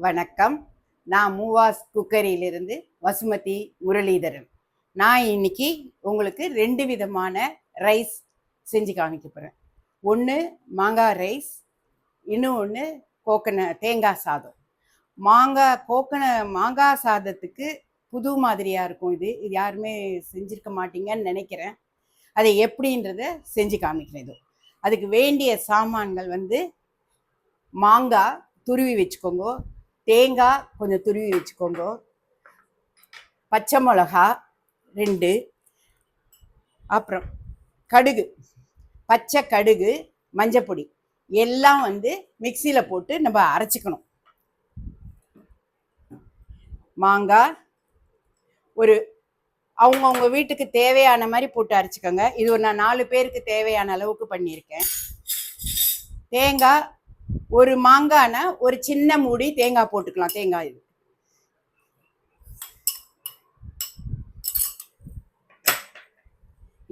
வணக்கம். நான் மூவாஸ் குக்கரியிலிருந்து வசுமதி முரளிதரன். நான் இன்னைக்கு உங்களுக்கு 2 விதமான ரைஸ் செஞ்சு காமிக்க போகிறேன். ஒன்று மாங்காய் ரைஸ், இன்னொன்று தேங்காய் சாதம். மாங்காய் சாதத்துக்கு புது மாதிரியாக இருக்கும். இது யாருமே செஞ்சுருக்க மாட்டீங்கன்னு நினைக்கிறேன். அதை எப்படின்றத செஞ்சு காமிக்கிறேன். அதுக்கு வேண்டிய சாமான்கள் மாங்காய் துருவி வச்சுக்கோங்க, தேங்காய் கொஞ்சம் துருவி வச்சுக்கோங்க, பச்சை மிளகா 2, அப்புறம் கடுகு, பச்சை கடுகு, மஞ்சப்பொடி எல்லாம் மிக்சியில் போட்டு நம்ம அரைச்சிக்கணும். மாங்காய் ஒரு அவங்கவுங்க வீட்டுக்கு தேவையான மாதிரி போட்டு அரைச்சிக்கோங்க. இது நான் 4 பேருக்கு தேவையான அளவுக்கு பண்ணியிருக்கேன். தேங்காய் ஒரு மாங்காய்னா ஒரு சின்ன மூடி தேங்காய் போட்டுக்கலாம். தேங்காய்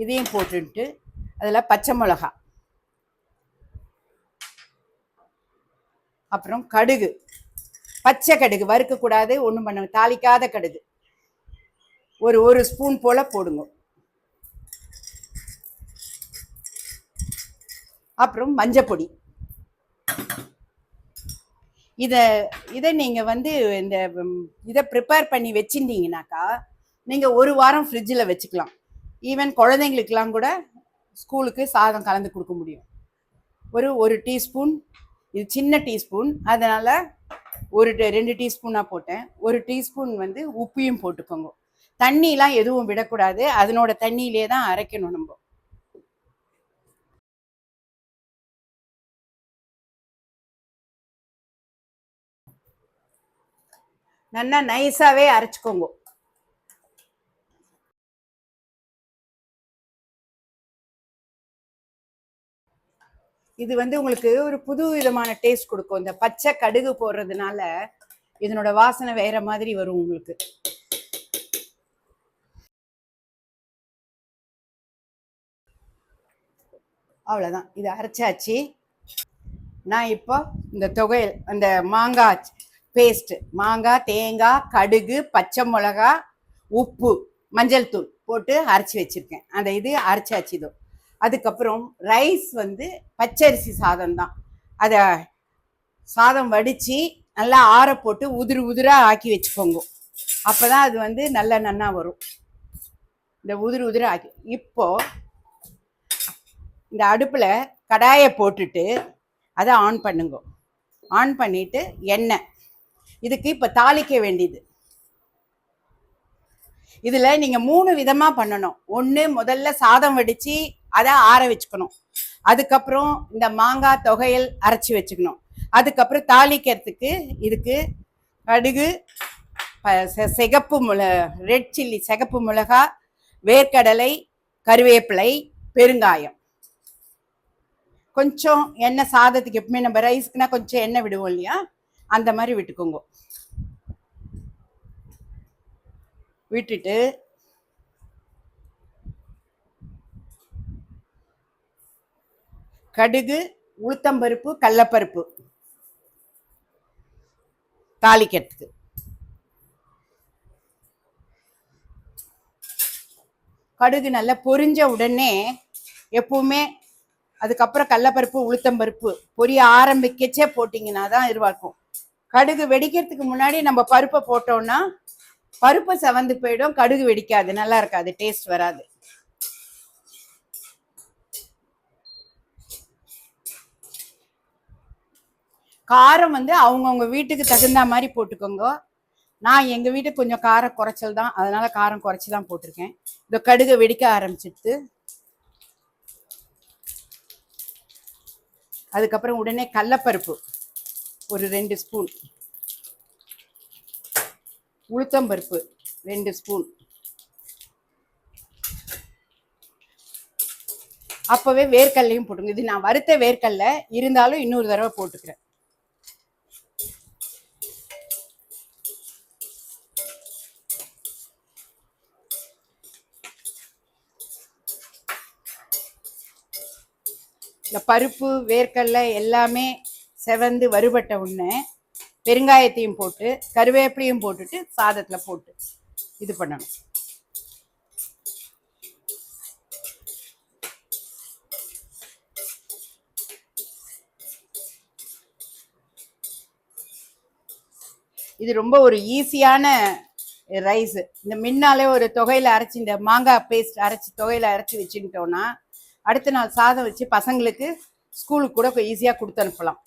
இதையும் போட்டுட்டு அதில் பச்சை மிளகா, அப்புறம் கடுகு, பச்சை கடுகு வறுக்கக்கூடாது, ஒன்றும் பண்ண தாளிக்காத கடுகு ஒரு ஸ்பூன் போல போடுங்க. அப்புறம் மஞ்சப்பொடி. இதை நீங்கள் இதை ப்ரிப்பேர் பண்ணி வச்சுருந்தீங்கனாக்கா நீங்கள் 1 வாரம் ஃப்ரிட்ஜில் வச்சுக்கலாம். ஈவன் குழந்தைங்களுக்கெல்லாம் கூட ஸ்கூலுக்கு சாதம் கலந்து கொடுக்க முடியும். ஒரு டீஸ்பூன், இது சின்ன டீஸ்பூன், அதனால் 2 டீஸ்பூனாக போட்டேன். 1 டீஸ்பூன் உப்பையும் போட்டுக்கோங்க. தண்ணிலாம் எதுவும் விடக்கூடாது, அதனோட தண்ணியிலே தான் அரைக்கணும். நம்ம நல்லா நைஸாகவே அரைச்சிக்கோங்க. இது உங்களுக்கு ஒரு புது விதமான டேஸ்ட் கொடுக்கும். இந்த பச்சை கடுகு போடுறதுனால இதனோட வாசனை வேற மாதிரி வரும் உங்களுக்கு. அவ்வளோதான், இது அரைச்சாச்சு. நான் இப்போ இந்த தொகையல், அந்த மாங்காய் பேஸ்ட்டு, மாங்காய், தேங்காய், கடுகு, பச்சை மிளகா, உப்பு, மஞ்சள் தூள் போட்டு அரைச்சி வச்சுருக்கேன். அந்த இது அரைச்சாச்சு. அதுக்கப்புறம் ரைஸ் பச்சரிசி சாதம் தான். அதை சாதம் வடித்து நல்லா ஆற போட்டு உதிராக ஆக்கி வச்சுக்கோங்க. அப்போ தான் அது நல்லா நன்னா வரும். இந்த உதிராக ஆக்கி இப்போது இந்த அடுப்பில் கடாயை போட்டுட்டு அதை ஆன் பண்ணுங்க. ஆன் பண்ணிவிட்டு எண்ணெய், இதுக்கு இப்போ தாளிக்க வேண்டியது. இதில் நீங்கள் 3 விதமாக பண்ணணும். ஒன்று, முதல்ல சாதம் வடித்து அதை ஆற வச்சுக்கணும். அதுக்கப்புறம் இந்த மாங்காய் தொகையல் அரைச்சி வச்சுக்கணும். அதுக்கப்புறம் தாளிக்கிறதுக்கு இதுக்கு கடுகு, சிகப்பு ரெட் சில்லி, சிகப்பு மிளகா, வேர்க்கடலை, கருவேப்பிலை, பெருங்காயம், கொஞ்சம் எண்ணெய். சாதத்துக்கு எப்பவுமே நம்ம ரைஸ்க்குனா கொஞ்சம் எண்ணெய் விடுவோம் இல்லையா, அந்த மாதிரி விட்டுக்கோங்க. விட்டுட்டு கடுகு, உளுத்தம்பருப்பு, கடலைப்பருப்பு தாளிக்கிறதுக்கு. கடுகு நல்லா பொரிஞ்ச உடனே எப்பவுமே அதுக்கப்புறம் கடலைப்பருப்பு, உளுத்தம்பருப்பு பொரிய ஆரம்பிக்கச்சே போட்டிங்கன்னா தான் இருக்கும். கடுகு வெடிக்கிறதுக்கு முன்னாடி நம்ம பருப்பை போட்டோம்னா பருப்பு செவந்து போயிடும், கடுகு வெடிக்காது, நல்லா இருக்காது, டேஸ்ட் வராது. காரம் அவங்கவுங்க வீட்டுக்கு தகுந்த மாதிரி போட்டுக்கோங்க. நான் எங்கள் வீட்டுக்கு கொஞ்சம் காரம் குறைச்சல் தான், அதனால காரம் குறைச்சி தான் போட்டிருக்கேன். இந்த கடுகு வெடிக்க ஆரம்பிச்சிட்டு அதுக்கப்புறம் உடனே கடலைப்பருப்பு ஒரு 2 ஸ்பூன், உளுத்தம்பருப்பு 2 ஸ்பூன், அப்பவே வேர்க்கடலையும் போட்டுங்க. இது நான் வறுத்த வேர்க்கடலை, இருந்தாலும் இன்னொரு தடவை போட்டுக்கிறேன். இந்த பருப்பு, வேர்க்கடலை எல்லாமே செவந்து வறுபட்ட உடனே பெருங்காயத்தையும் போட்டு கருவேப்பிலையும் போட்டுட்டு சாதத்தில் போட்டு இது பண்ணணும். இது ரொம்ப ஒரு ஈஸியான ரைஸ். இந்த முன்னாலே ஒரு தொகையில் அரைச்சி, இந்த மாங்காய் பேஸ்ட் அரைச்சி தொகையில் அரைச்சி வச்சுக்கிட்டோன்னா அடுத்த நாள் சாதம் வச்சு பசங்களுக்கு ஸ்கூலுக்கு கூட ஈஸியாக கொடுத்து அனுப்பலாம்.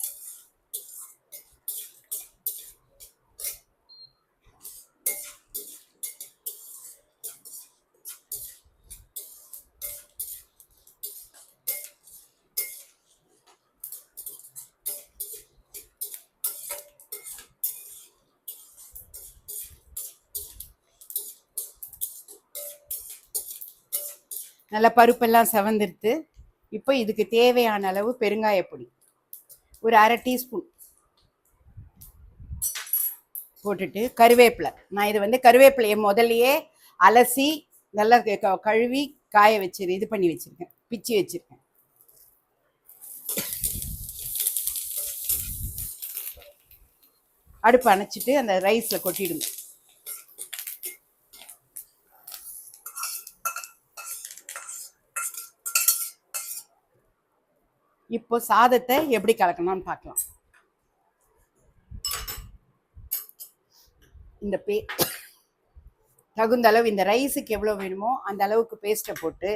நல்லா பருப்பெல்லாம் செவந்துடுத்து. இப்போ இதுக்கு தேவையான அளவு பெருங்காயப்பொடி ஒரு 1/2 டீஸ்பூன் போட்டுட்டு கருவேப்பிலை. நான் இது வந்து கருவேப்பிலையை முதல்லையே அலசி நல்லா கழுவி காய இது பண்ணி வச்சுருக்கேன், பிச்சு வச்சுருக்கேன். அடுப்பு அணைச்சிட்டு அந்த ரைஸில் கொட்டிடுங்க. இப்போ சாதத்தை எப்படி கலக்கணும்னு பார்க்கலாம். இந்த தகுந்த அளவு இந்த ரைஸுக்கு எவ்வளோ வேணுமோ அந்த அளவுக்கு பேஸ்ட்டை போட்டு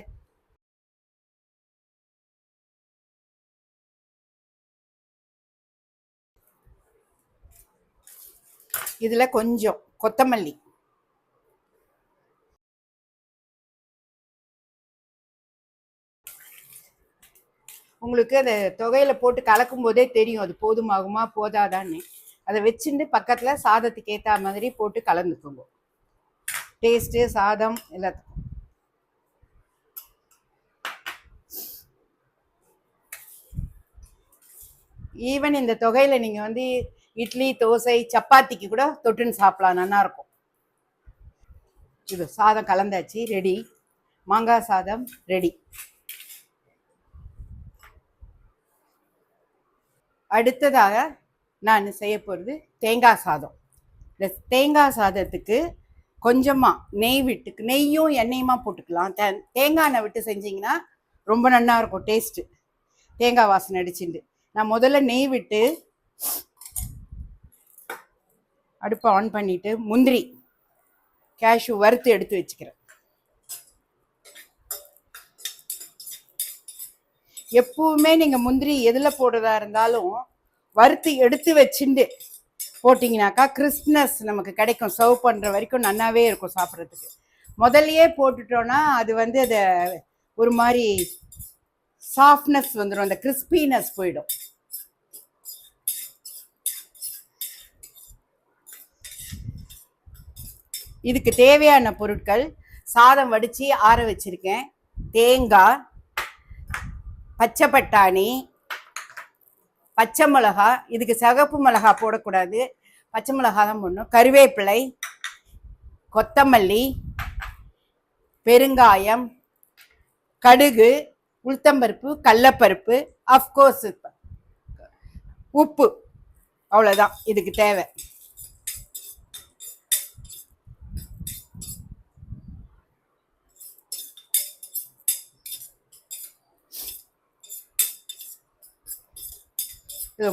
இதில் கொஞ்சம் கொத்தமல்லி, உங்களுக்கு அந்த தொகையில போட்டு கலக்கும் போதே தெரியும் அது போதுமாகுமா போதாதான்னு. அதை வச்சுட்டு பக்கத்தில் சாதத்துக்கு ஏற்ற மாதிரி போட்டு கலந்துக்குங்க. டேஸ்ட்டு சாதம் எல்லாத்துக்கும். ஈவன் இந்த தொகையில் நீங்கள் வந்து இட்லி தோசை சப்பாத்திக்கு கூட தொட்டுன்னு சாப்பிடலாம், நல்லா இருக்கும். இது சாதம் கலந்தாச்சு, ரெடி. மாங்காய் சாதம் ரெடி. அடுத்ததாக நான் செய்ய போகிறது தேங்காய் சாதம். இந்த தேங்காய் சாதத்துக்கு கொஞ்சமாக நெய் விட்டு, நெய்யும் எண்ணெயுமா போட்டுக்கலாம். தேங்காய் எண்ணெய் விட்டு செஞ்சிங்கன்னா ரொம்ப நல்லா இருக்கும் டேஸ்ட்டு, தேங்காய் வாசனை அடிச்சுட்டு. நான் முதல்ல நெய் விட்டு அடுப்பை ஆன் பண்ணிவிட்டு முந்திரி கேஷ்யூ வறுத்து எடுத்து வச்சுக்கிறேன். எப்பவுமே நீங்கள் முந்திரி எதில் போடுறதா இருந்தாலும் வறுத்து எடுத்து வச்சுட்டு போட்டிங்கனாக்கா கிறிஸ்ப்னஸ் நமக்கு கிடைக்கும். சர்வ் பண்ணுற வரைக்கும் நல்லாவே இருக்கும் சாப்பிட்றதுக்கு. முதல்லையே போட்டுட்டோன்னா அது வந்து அதை ஒரு மாதிரி சாஃப்ட்னஸ் வந்துடும், அந்த கிறிஸ்பினஸ் போயிடும். இதுக்கு தேவையான பொருட்கள்: சாதம் வடித்து ஆற வச்சுருக்கேன், தேங்காய், பச்சை பட்டாணி, பச்சை மிளகா, இதுக்கு சிகப்பு மிளகா போடக்கூடாது, பச்சை மிளகா தான் போடணும், கருவேப்பிலை, கொத்தமல்லி, பெருங்காயம், கடுகு, உளுத்தம்பருப்பு, கடலைப்பருப்பு, அஃப்கோர்ஸ் உப்பு. அவ்வளோதான் இதுக்கு தேவை.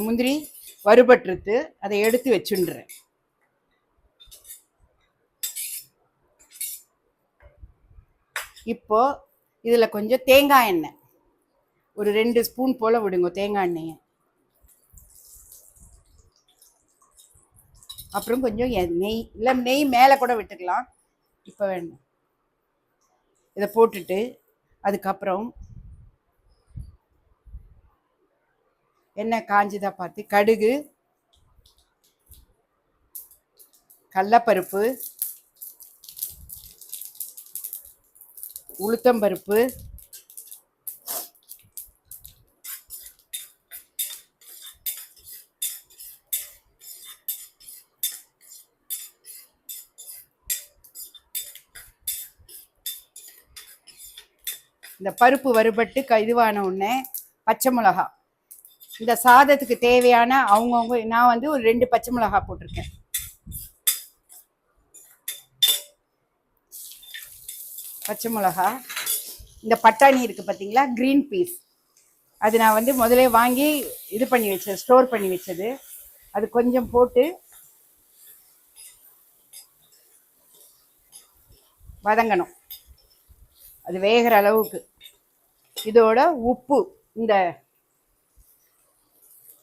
முந்திரி வறுபட்டுருத்து, அதை எடுத்து வச்சுடுறேன். இப்போ இதில் கொஞ்சம் தேங்காய் எண்ணெய் ஒரு 2 ஸ்பூன் போல் விடுங்க, தேங்காய் எண்ணெயை. அப்புறம் கொஞ்சம் நெய், இல்லை நெய் மேலே கூட விட்டுக்கலாம், இப்போ வேணும். இதை போட்டுட்டு அதுக்கப்புறம் எண்ணெய் காஞ்சிதா பார்த்து கடுகு, கடலைப்பருப்பு, உளுத்தம்பருப்பு, இந்த பருப்பு வறுபட்டு இதுவான உடனே பச்சை மிளகா இந்த சாதத்துக்கு தேவையான அவங்கவுங்க, நான் வந்து ஒரு 2 பச்சை மிளகாய் போட்டிருக்கேன். பச்சை மிளகா, இந்த பட்டாணி இருக்குது பார்த்தீங்களா, க்ரீன் பீஸ், அது நான் வந்து முதலே வாங்கி இது பண்ணி வச்சது, ஸ்டோர் பண்ணி வச்சது. அது கொஞ்சம் போட்டு வதங்கணும், அது வேகிற அளவுக்கு. இதோட உப்பு இந்த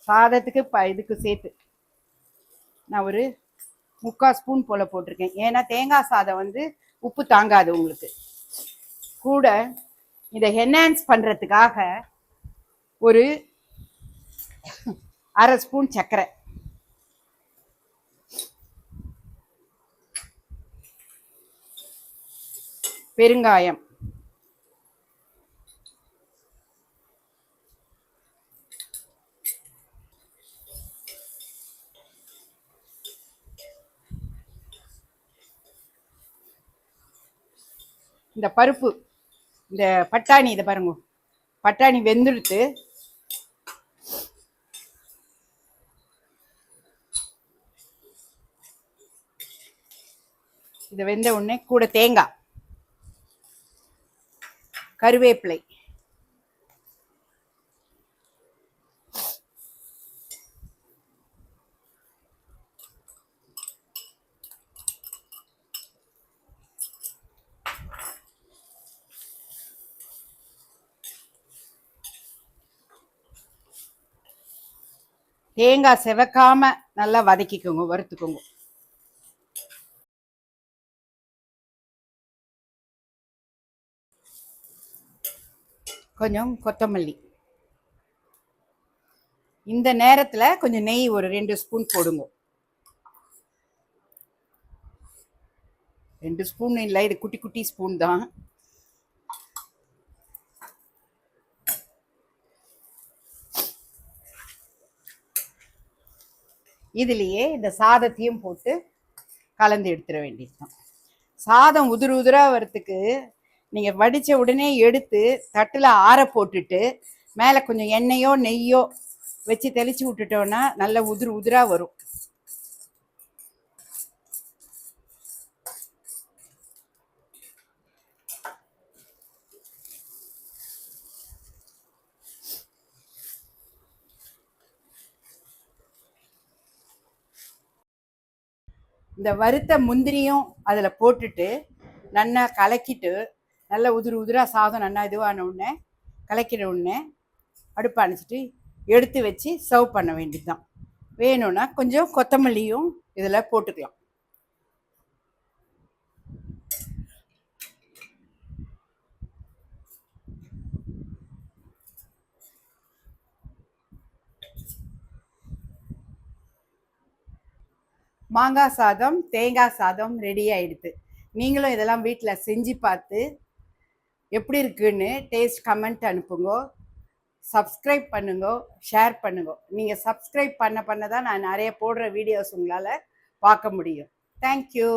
சாதத்துக்கு இதுக்கு சேர்த்து நான் ஒரு 3/4 ஸ்பூன் போல் போட்டிருக்கேன். ஏன்னா தேங்காய் சாதம் வந்து உப்பு தாங்காது உங்களுக்கு. கூட இதை என்ஹான்ஸ் பண்ணுறதுக்காக ஒரு 1/2 ஸ்பூன் சர்க்கரை, பெருங்காயம், இந்த பருப்பு, இந்த பட்டாணி, இதை பாருங்க, பட்டாணி வெந்துடுத்து. இது வெந்த உடனே கூட தேங்காய், கருவேப்பிலை, தேங்காய் செவக்காம நல்லா வதக்கிக்கோங்க, வறுத்துக்கோங்க. கொஞ்சம் கொத்தமல்லி. இந்த நேரத்தில் கொஞ்சம் நெய் ஒரு 2 ஸ்பூன் போடுங்க. 2 ஸ்பூன் இல்லை, இது குட்டி குட்டி ஸ்பூன் தான். இதுலேயே இந்த சாதத்தையும் போட்டு கலந்து எடுத்துட வேண்டியதுதான். சாதம் உதிர உதிராக வரத்துக்கு நீங்கள் வடித்த உடனே எடுத்து தட்டில் ஆற போட்டுட்டு மேலே கொஞ்சம் எண்ணெயோ நெய்யோ வச்சு தெளித்து விட்டுட்டோன்னா நல்ல உதிர் உதிராக வரும். இந்த வறுத்த முந்திரியும் அதில் போட்டுட்டு நல்லா கலக்கிட்டு, நல்லா உதிர் உதிராக சாதம் நல்லா இதுவான உடனே கலக்கிற உடனே அடுப்பை அணைச்சிட்டு எடுத்து வச்சு சர்வ் பண்ண வேண்டியது தான். வேணும்னா கொஞ்சம் கொத்தமல்லியும் இதில் போட்டுக்கலாம். மாங்காய் சாதம், தேங்காய் சாதம் ரெடி ஆகிடுது. நீங்களும் இதெல்லாம் வீட்டில் செஞ்சு பார்த்து எப்படி இருக்குன்னு டேஸ்ட் கமெண்ட் அனுப்புங்க. சப்ஸ்கிரைப் பண்ணுங்க, ஷேர் பண்ணுங்க. நீங்கள் சப்ஸ்கிரைப் பண்ண தான் நான் நிறைய போடுற வீடியோஸ் உங்களால் பார்க்க முடியும். தேங்க்யூ.